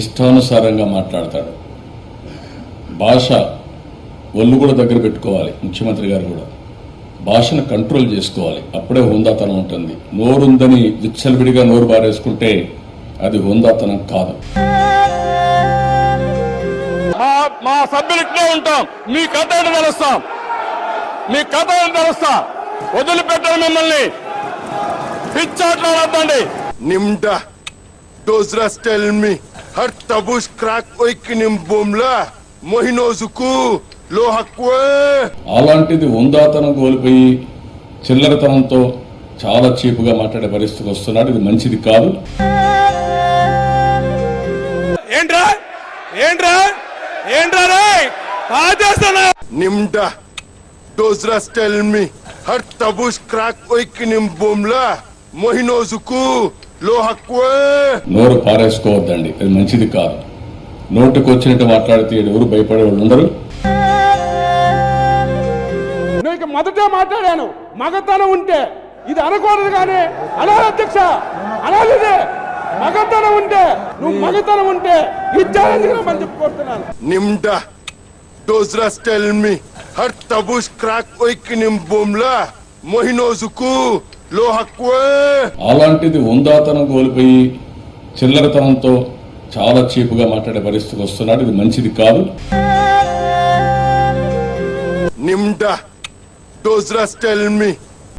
ఇష్టానుసారంగా మాట్లాడతాడు. భాష ఒళ్ళు కూడా దగ్గర పెట్టుకోవాలి. ముఖ్యమంత్రి గారు కూడా భాషను కంట్రోల్ చేసుకోవాలి. అప్పుడే హోందాతనం ఉంటుంది. నోరుందని విచ్చలవిడిగా నోరు బారేసుకుంటే అది హోందాతనం కాదు. మా సభ్యులు ఇట్లే ఉంటాం. మీ కథ తెలుస్తాం, మీ కథ తెలుస్తా. వదిలిపెట్టాలి మిమ్మల్ని. పిచ్చాట్లాడద్దండి. నిమ్డా డోజ్రాస్ టెల్ మీ హర్ తబుష్ క్రాక్ ఓయికినిం బొమ్లా మొహినోజుకు లోహక్వే. అలాంటిది హోందాతనం కోల్పోయి చిల్లరతనంతో చాలా చీపుగా మాట్లాడే పరిస్థితికి వస్తున్నాడు. ఇది మంచిది కాదు. ఏంట్రా ఏంట్రా ఏంట్రా రే కాజేస్తున్నా. నిమ్డా డోజ్రాస్ టెల్ మీ హర్ తబుష్ క్రాక్ ఓయికినిం బొమ్లా మొహినోజుకు లోహక్వే. నోరు పారేసుకోవద్దండి, అది మంచిది కాదు. నోటుకు వచ్చినట్టు మాట్లాడితే ఎవరు భయపడే వాళ్ళు ఉండరు. నేను మొదటే మాట్లాడాను, మగతనం ఉంటే ఇది అనకూడదు కానీ అనాలి అధ్యక్ష, అనాలి. మగతనం ఉంటే నువ్వు మగతనం ఉంటే ఇచ్చారని మంచి కోరుతున్నాను. నిమ్డా డోజ్రాస్ టెల్ మీ హర్ తబుష్ క్రాక్ ఓయికినిం బొమ్లా మొహినోజుకు లోహక్వే. అలాంటిది హోందాతనం కోల్పోయి చిల్లరతనంతో చాలా చీపుగా మాట్లాడే పరిస్థితికి వస్తున్నాడు. ఇది మంచిది కాదు. నిమ్డా డోజ్రాస్ టెల్ మీ